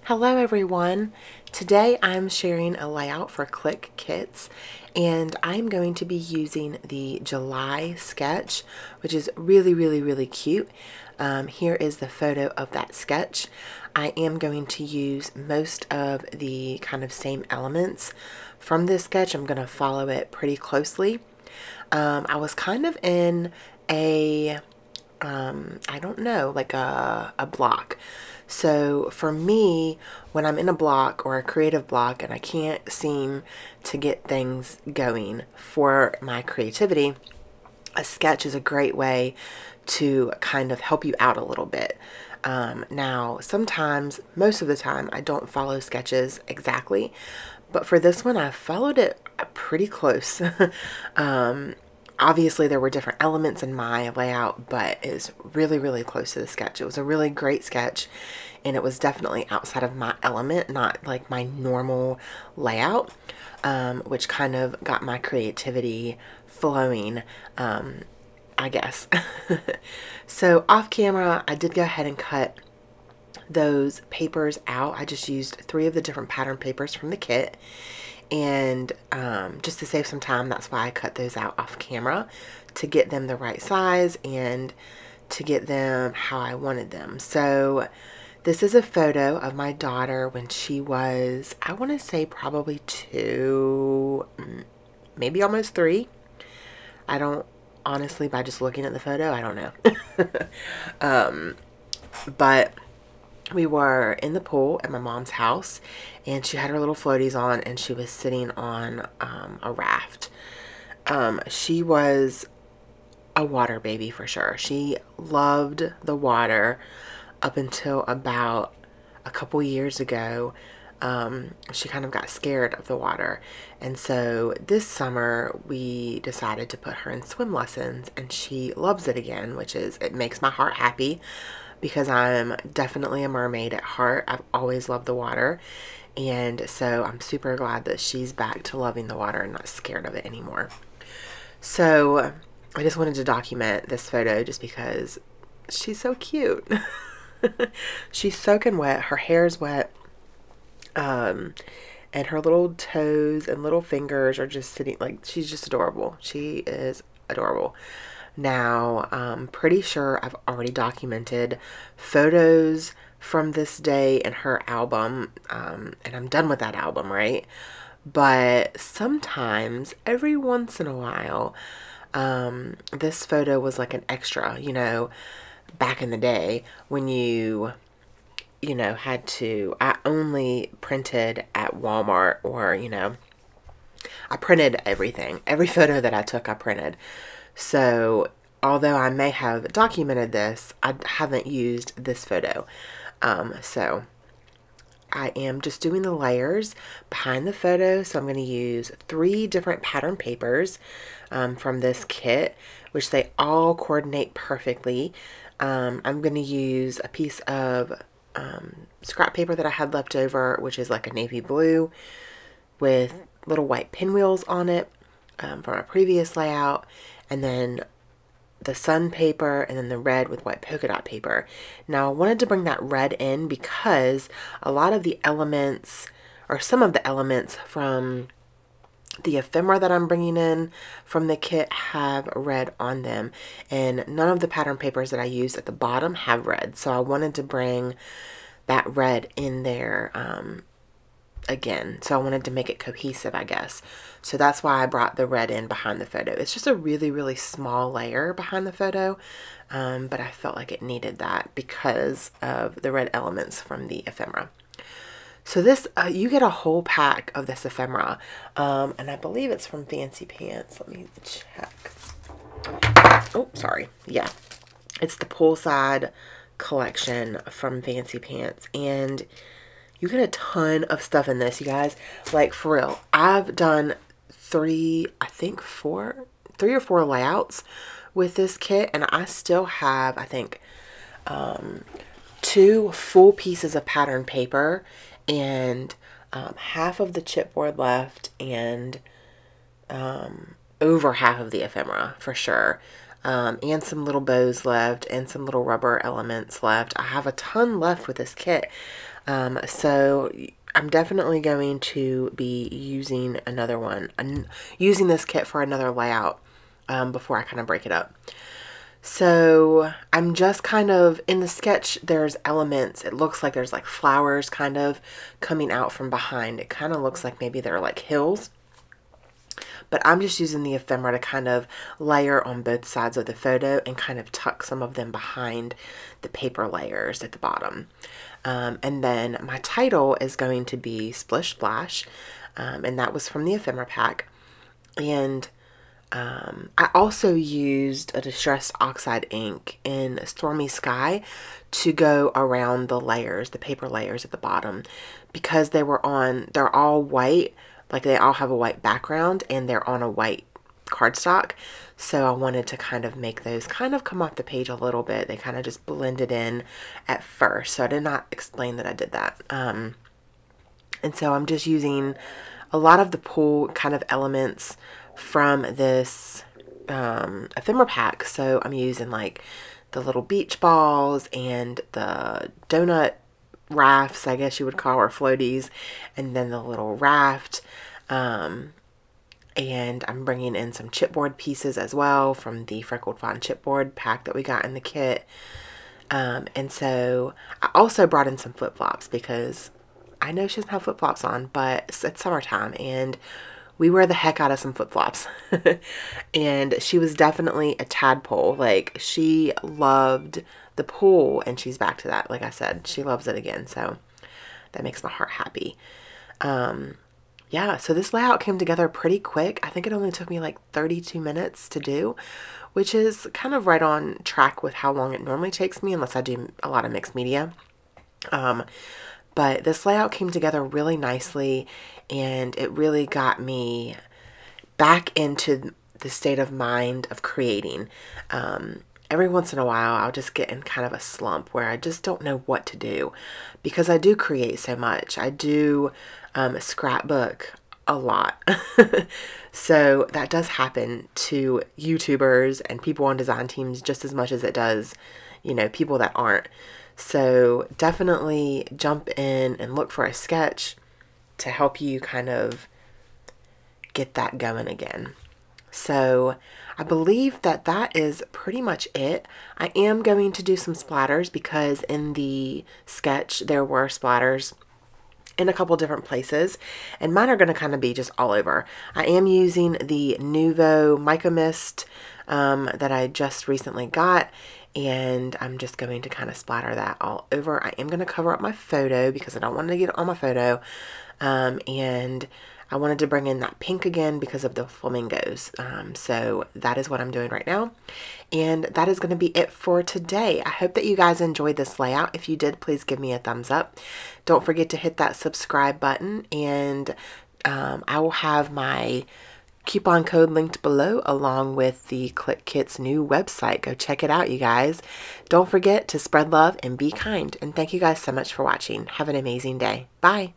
Hello everyone. Today I'm sharing a layout for Clique kits, and I'm going to be using the July sketch, which is really cute. Here is the photo of that sketch. I am going to use most of the kind of same elements from this sketch. I'm going to follow it pretty closely. I was kind of in a I don't know, like a block. So for me, when I'm in a block or a creative block and I can't seem to get things going for my creativity, a sketch is a great way to kind of help you out a little bit. Now, sometimes, most of the time, I don't follow sketches exactly, but for this one, I followed it pretty close. Obviously, there were different elements in my layout, but it was really close to the sketch. It was a really great sketch, and it was definitely outside of my element, not like my normal layout, which kind of got my creativity flowing, I guess. So off camera, I did go ahead and cut those papers out. I just used 3 of the different pattern papers from the kit. And just to save some time, that's why I cut those out off camera, to get them the right size and to get them how I wanted them. So this is a photo of my daughter when she was, I want to say probably 2, maybe almost 3. I don't, honestly, by just looking at the photo, I don't know. But we were in the pool at my mom's house, and she had her little floaties on, and she was sitting on a raft. She was a water baby for sure. She loved the water up until about a couple years ago. She kind of got scared of the water, and so this summer we decided to put her in swim lessons, and she loves it again, which is, it makes my heart happy, because I'm definitely a mermaid at heart. I've always loved the water, and so I'm super glad that she's back to loving the water and not scared of it anymore. So I just wanted to document this photo just because she's so cute. She's soaking wet, her hair's wet, and her little toes and little fingers are just sitting, like, she's just adorable. She is adorable. Now, I'm pretty sure I've already documented photos from this day in her album, and I'm done with that album, right? But sometimes, every once in a while, this photo was like an extra, you know, back in the day when you know, had to, I only printed at Walmart, or, you know, I printed everything. Every photo that I took, I printed. So although I may have documented this, I haven't used this photo. So I am just doing the layers behind the photo. So I'm going to use 3 different pattern papers from this kit, which they all coordinate perfectly. I'm going to use a piece of scrap paper that I had left over, which is like a navy blue with little white pinwheels on it from a previous layout, and then the sun paper, and then the red with white polka dot paper. Now I wanted to bring that red in because a lot of the elements, or some of the elements from the ephemera that I'm bringing in from the kit, have red on them, and none of the pattern papers that I use at the bottom have red. So I wanted to bring that red in there again. So I wanted to make it cohesive, I guess. So that's why I brought the red in behind the photo. It's just a really small layer behind the photo, but I felt like it needed that because of the red elements from the ephemera. So this, you get a whole pack of this ephemera, and I believe it's from Fancy Pants. Let me check. Oh, sorry. Yeah, it's the poolside collection from Fancy Pants, and you get a ton of stuff in this, you guys. Like, for real, I've done 3 or 4 layouts with this kit, and I still have, I think, 2 full pieces of pattern paper, and half of the chipboard left, and over half of the ephemera for sure, and some little bows left, and some little rubber elements left. I have a ton left with this kit. So I'm definitely going to be using another one, using this kit for another layout before I kind of break it up. So I'm just kind of, in the sketch, there's elements. It looks like there's like flowers kind of coming out from behind. It kind of looks like maybe they're like hills. But I'm just using the ephemera to kind of layer on both sides of the photo and kind of tuck some of them behind the paper layers at the bottom. And then my title is going to be Splish Splash, and that was from the ephemera pack. And I also used a distressed oxide ink in Stormy Sky to go around the layers, the paper layers at the bottom, because they're all white, like they all have a white background and they're on a white cardstock. So I wanted to kind of make those kind of come off the page a little bit. They kind of just blended in at first. So I did not explain that I did that. And so I'm just using a lot of the pool kind of elements from this ephemera pack. So I'm using like the little beach balls and the donut rafts, I guess you would call, or floaties, and then the little raft. And I'm bringing in some chipboard pieces as well from the Freckled Fawn chipboard pack that we got in the kit. And so I also brought in some flip-flops because I know she doesn't have flip-flops on, but it's summertime and we wear the heck out of some flip-flops. And she was definitely a tadpole. Like, she loved the pool, and she's back to that. Like I said, she loves it again, so that makes my heart happy. Yeah, so this layout came together pretty quick. I think it only took me like 32 minutes to do, which is kind of right on track with how long it normally takes me, unless I do a lot of mixed media. But this layout came together really nicely, and it really got me back into the state of mind of creating. Every once in a while, I'll just get in kind of a slump where I just don't know what to do, because I do create so much. I do scrapbook a lot. So that does happen to YouTubers and people on design teams just as much as it does, you know, people that aren't. So definitely jump in and look for a sketch to help you kind of get that going again. So I believe that that is pretty much it. I am going to do some splatters because in the sketch there were splatters in a couple different places, and mine are going to kind of be just all over. I am using the Nuvo Mica Mist that I just recently got, and I'm just going to kind of splatter that all over. I am going to cover up my photo because I don't want to get it on my photo, and I wanted to bring in that pink again because of the flamingos. So that is what I'm doing right now. And that is going to be it for today. I hope that you guys enjoyed this layout. If you did, please give me a thumbs up. Don't forget to hit that subscribe button. And I will have my coupon code linked below along with the Clique Kit's new website. Go check it out, you guys. Don't forget to spread love and be kind. And thank you guys so much for watching. Have an amazing day. Bye.